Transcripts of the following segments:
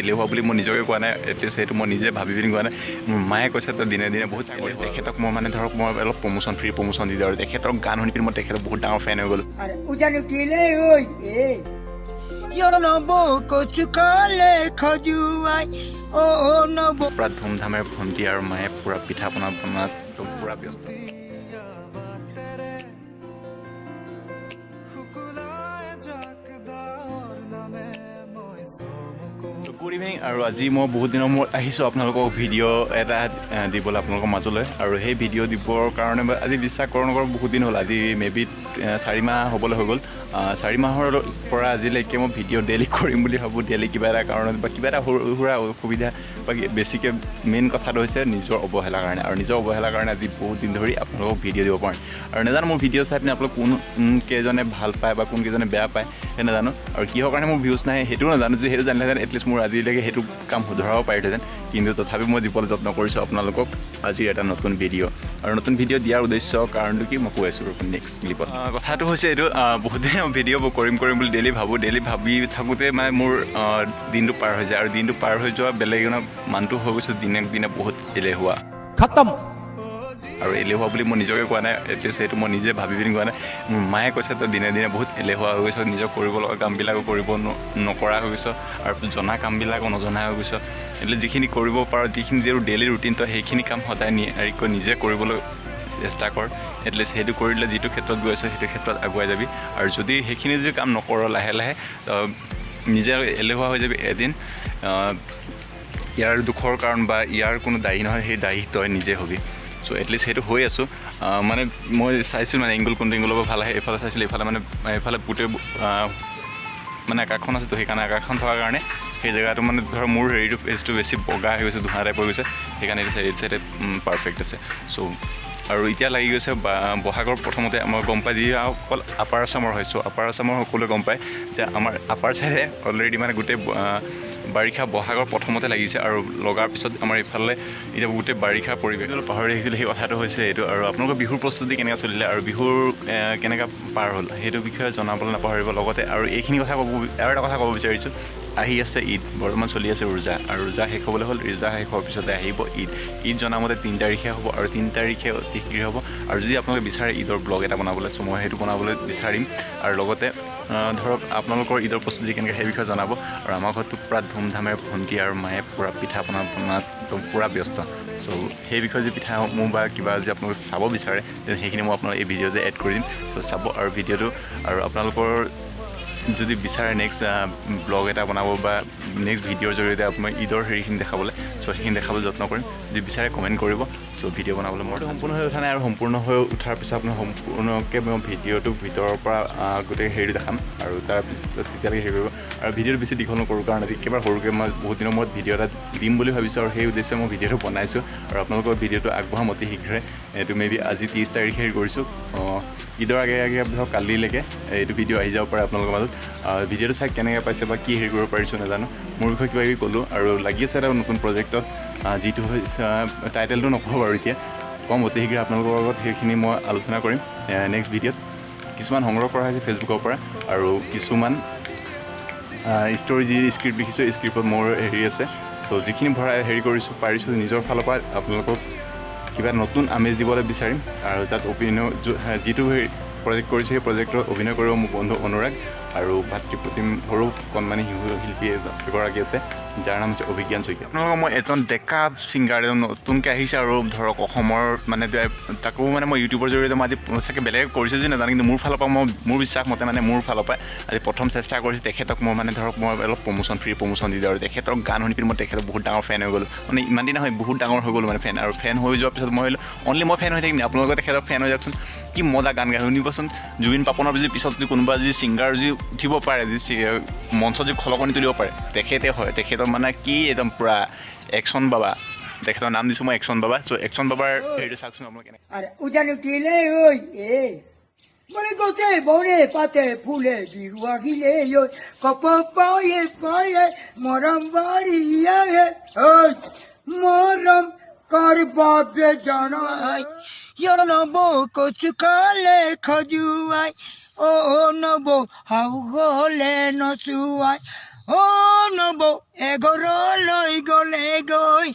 এলেহুৱা বুলি মই নিজকে কোৱা নাই, এটলিষ্ট সেইটো মই নিজে ভাবি পিনি কোৱা নাই। মোৰ মায়ে কৈছে তই দিনে দিনে বহুত তেখেতক মই মানে ধৰক মই অলপ ফ্ৰী প্ৰমোশ্যন দি দিওঁ আৰু তেখেতৰ গান শুনি পিনি মই তেখেতৰ বহুত ডাঙৰ ফেন হৈ গ'লোঁ। পুৰা ধুমধামেৰে ভণ্টি আৰু মায়ে পুৰা পিঠা পনা বনোৱাত পুৰা ব্যস্ত। গুড ইভিনিং, আৰু আজি মই বহুত দিনৰ মূৰত আহিছোঁ আপোনালোকক ভিডিঅ' এটা দিবলৈ আপোনালোকৰ মাজলৈ। আৰু সেই ভিডিঅ' দিবৰ কাৰণে আজি বিশ্বাস কৰোঁ নকৰোঁ বহুত দিন হ'ল, আজি মেবি 4 মাহ হ'বলৈ হৈ গ'ল। 4 মাহৰ পৰা আজিলৈকে মই ভিডিঅ' ডেইলি কৰিম বুলি ভাবোঁ। ডেইলি কিবা এটা কাৰণত বা কিবা এটা সৰু সুৰা অসুবিধা বা বেছিকৈ মেইন কথাটো হৈছে নিজৰ অৱহেলাৰ কাৰণে। আৰু নিজৰ অৱহেলাৰ কাৰণে আজি বহুত দিন ধৰি আপোনালোকক ভিডিঅ' দিব পাৰোঁ। আৰু নাজানো মোৰ ভিডিঅ' চাই পিনে আপোনালোক কোন কেইজনে ভাল পায় বা কোন কেইজনে বেয়া পায় সেই নাজানো। আৰু কিহৰ কাৰণে মোৰ ভিউজ নাহে সেইটোও নাজানো, যে সেইটো জানিলেহেঁতেন এটলিষ্ট মোৰ আজিলৈকে সেইটো কাম শুধৰাব পাৰিলোহেঁতেন। কিন্তু তথাপি মই দিবলৈ যত্ন কৰিছোঁ আপোনালোকক আজিৰ এটা নতুন ভিডিঅ'। আৰু নতুন ভিডিঅ' দিয়াৰ উদ্দেশ্য কাৰণটো কি মই কৈ আছোঁ নেক্সট ক্লিপত। কথাটো হৈছে এইটো, বহুত দিন ভিডিঅ' কৰিম বুলি ডেইলি ভাবোঁ। ডেইলি ভাবি থাকোঁতে মানে মোৰ দিনটো পাৰ হৈ যায়, আৰু দিনটো পাৰ হৈ যোৱা বেলেগ মানুহটো হৈ গৈছোঁ দিনে দিনে বহুত এলেহুৱা। খতম। আৰু এলেহুৱা বুলি মই নিজকে কোৱা নাই, এটলিষ্ট সেইটো মই নিজে ভাবি পিনি কোৱা নাই। মোৰ মায়ে কৈছে তই দিনে দিনে বহুত এলেহুৱা হৈ গৈছ, নিজৰ কৰিব লগা কামবিলাকো কৰিব নকৰা হৈ গৈছ, আৰু জনা কামবিলাকো নজনা হৈ গৈছ। એટલે যিখিনি কৰিব পাৰ, যিখিনি ডেইলি ৰুটিন তই সেইখিনি কাম সদায় নিজে কৰিবলৈ চেষ্টা কৰ। এটলিষ্ট সেইটো কৰিলে যিটো ক্ষেত্ৰত গৈ আছোঁ সেইটো ক্ষেত্ৰত আগুৱাই যাবি। আৰু যদি সেইখিনি যদি কাম নকৰ লাহে লাহে নিজে এলেহুৱা হৈ যাবি এদিন। ইয়াৰ দুখৰ কাৰণ বা ইয়াৰ কোনো দায়ী নহয়, সেই দায়ী তই নিজে হবি। চ' এটলিষ্ট সেইটো হৈ আছোঁ। মানে মই চাইছোঁ মানে এংগুল কোনটো এংগুলৰ পৰা ভাল আহে, এইফালে চাইছিলোঁ, এইফালে গোটেই মানে আকাশখন আছে, তো সেইকাৰণে আকাশখন থকাৰ কাৰণে সেই জেগাটো মানে ধৰক মোৰ হেৰিটো ফেচটো বেছি বগা হৈ গৈছে, ধোঁৱা টাইপ হৈ গৈছে, সেইকাৰণে এইটো চাইডে পাৰফেক্ট আছে। চ' আৰু এতিয়া লাগি গৈছে বহাগৰ প্ৰথমতে আমাৰ গম পাই, যি অকল আপাৰ আছামৰ হয়। চ' আপাৰ আছামৰ সকলোৱে গম পায় যে আমাৰ আপাৰ চাইডে অলৰেডি মানে গোটেই বাৰিষা বহাগৰ প্ৰথমতে লাগিছে, আৰু লগাৰ পিছত আমাৰ ইফালে এতিয়া গোটেই বাৰিষাৰ পৰিৱেশ পাহৰি আহিছিলোঁ। সেই কথাটো হৈছে এইটো। আৰু আপোনালোকৰ বিহুৰ প্ৰস্তুতি কেনেকৈ চলিলে আৰু বিহুৰ কেনেকৈ পাৰ হ'ল সেইটো বিষয়ে জনাবলৈ নাপাহৰিব। লগতে আৰু এইখিনি কথা আৰু এটা কথা ক'ব বিচাৰিছোঁ, আহি আছে ঈদ, বৰ্তমান চলি আছে ৰোজা, আৰু ৰোজা শেষ হ'বলৈ হ'ল। ৰোজা শেষ হোৱাৰ পিছতে আহিব ঈদ। ঈদ জনামতে 3 তাৰিখে হ'ব, আৰু 3 তাৰিখে অতি শীঘ্ৰে হ'ব। আৰু যদি আপোনালোকে বিচাৰে ঈদৰ ব্লগ এটা বনাবলৈ, চ' মই সেইটো বনাবলৈ বিচাৰিম। আৰু লগতে ধৰক আপোনালোকৰ ঈদৰ প্ৰস্তুতি কেনেকৈ সেই বিষয়ে জনাব। আৰু আমাৰ ঘৰততো পূৰা ধুমধামেৰে ভণ্টি আৰু মায়ে পূৰা পিঠা পনা বনোৱাত পূৰা ব্যস্ত। চ' সেই বিষয়ে যদি পিঠাসমূহ বা কিবা যদি আপোনালোকে চাব বিচাৰে তেন্তে সেইখিনি মই আপোনালোক এই ভিডিঅ'তে এড কৰি দিম। চ' চাব আৰু ভিডিঅ'টো। আৰু আপোনালোকৰ যদি বিচাৰে নেক্সট ব্লগ এটা বনাব বা নেক্সট ভিডিঅ'ৰ জৰিয়তে আপোনাৰ ঈদৰ হেৰিখিনি দেখাবলৈ, চ' সেইখিনি দেখাবলৈ যত্ন কৰিম। যদি বিচাৰে কমেণ্ট কৰিব। চ' ভিডিঅ' বনাবলৈ মোৰ সম্পূৰ্ণ হৈ উঠা নাই, আৰু সম্পূৰ্ণ হৈ উঠাৰ পিছত আপোনাৰ সম্পূৰ্ণকৈ মই ভিডিঅ'টো ভিতৰৰ পৰা গোটেই হেৰি দেখাম, আৰু তাৰপিছত তেতিয়ালৈকে হেৰি কৰিব। আৰু ভিডিঅ'টো বেছি দীঘল নকৰোঁ, কাৰণ আজি একেবাৰে সৰুকৈ মই বহুত দিনৰ মূৰত ভিডিঅ' এটা দিম বুলি ভাবিছোঁ, আৰু সেই উদ্দেশ্যে মই ভিডিঅ'টো বনাইছোঁ। আৰু আপোনালোকৰ ভিডিঅ'টো আগবঢ়াম অতি শীঘ্ৰে। এইটো মেবি আজি 30 তাৰিখে হেৰি কৰিছোঁ। ঈদৰ আগে ধৰক কালিলৈকে এইটো ভিডিঅ' আহি যাব পাৰে আপোনালোকৰ মাজত। ভিডিঅ'টো চাই কেনেকৈ পাইছে বা কি হেৰি কৰিব পাৰিছোঁ নাজানো। মোৰ বিষয়ে কিবা কিবি ক'লোঁ, আৰু লাগি আছে এটা নতুন প্ৰজেক্টত, যিটো হৈছে টাইটেলটো নকওঁ বাৰু এতিয়া, কম অতি শীঘ্ৰে আপোনালোকৰ লগত সেইখিনি মই আলোচনা কৰিম নেক্সট ভিডিঅ'ত। কিছুমান সংগ্ৰহ কৰা হৈছে ফেচবুকৰ পৰা, আৰু কিছুমান ষ্টৰি যি স্ক্ৰিপ্ট লিখিছোঁ, এই স্ক্ৰিপ্টত মোৰ হেৰি আছে। চ' যিখিনি হেৰি কৰিছোঁ পাৰিছোঁ নিজৰ ফালৰ পৰা আপোনালোকক কিবা নতুন আমেজ দিবলৈ বিচাৰিম। আৰু তাত অভিনয় যিটো প্ৰজেক্ট কৰিছোঁ সেই প্ৰজেক্টত অভিনয় কৰিব মোৰ বন্ধু অনুৰাগ, আৰু ভাতৃপ্ৰতিম সৰু কণমানি শিল্পী এগৰাকী আছে, যাৰ নাম হৈছে অভিজ্ঞান শইকীয়া। আপোনালোকক মই এজন ডেকা ছিংগাৰ এজন নতুনকৈ আহিছে, আৰু ধৰক অসমৰ মানে তাকো মানে মই ইউটিউবৰ জৰিয়তে মই আজি চাগে বেলেগে কৰিছে যদি নাজানো, কিন্তু মোৰ ফালৰ পৰা মোৰ বিশ্বাস মতে মানে মোৰ ফালৰ পৰা আজি প্ৰথম চেষ্টা কৰিছোঁ। তেখেতক মই মানে ধৰক মই অলপ ফ্ৰী প্ৰমোশ্যন দি দিওঁ, আৰু তেখেতৰ গান শুনি পিনি মই তেখেতৰ বহুত ডাঙৰ ফেন হৈ গ'লোঁ। মানে ইমান দিন নহয়, বহুত ডাঙৰ হৈ গ'লোঁ মানে ফেন। আৰু ফেন হৈ যোৱাৰ পিছত মই অনলি মই ফেন হৈ থাকিম, আপোনালোকে তেখেতৰ ফেন হৈ যাওকচোন। কি মজা গান গাই শুনিবচোন। জুবিন পাপনৰ যদি পিছত যদি কোনোবা যদি ছিংগাৰ যদি উঠিব পাৰে, যদি মঞ্চত যদি খলকনি তুলিব পাৰে, তেখেতে হয়। তেখেতৰ মানে কি একদম পূৰা একশ্যন বাবা। তেখেতৰ নাম দিছোঁ মই একশ্যন বাবা। চ' একশ্যন বাবাৰ হেৰিটো চাওকচোন আপোনালোকে Mole gote bore pate phule biwa gile yo kopo paye paye moram bari ya he oi moram kar babe jana yoro no bo kochu kale khajuai o no bo how gole no suai নব এঘৰলৈ গ'লেগৈ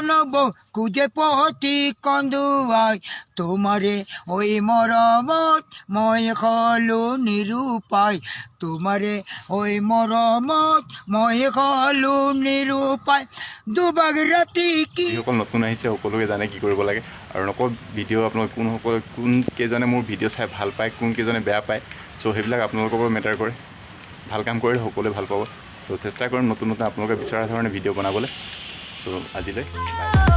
নব কুজে পতি কন্দুৱাই তোমাৰে ঐ মৰমত মই হলো নিৰূপায় তোমাৰে ঐ মৰমত মই হলো নিৰূপায় দুবাগ ৰাতি কি যিসকল নতুন আহিছে সকলোকে জানে কি কৰিব লাগে আৰু নকল ভিডিঅ' আপোনালোকে কোন কেইজনে মোৰ ভিডিঅ' চাই ভাল পায় কোন কেইজনে বেয়া পায় চ' সেইবিলাক আপোনালোকৰ পৰা মেটাৰ কৰে ভাল কাম কৰিলে সকলোৱে ভাল পাব চ' চেষ্টা কৰিম নতুন আপোনালোকে বিচৰা ধৰণে ভিডিঅ' বনাবলৈ চ' আজিলৈ বাই।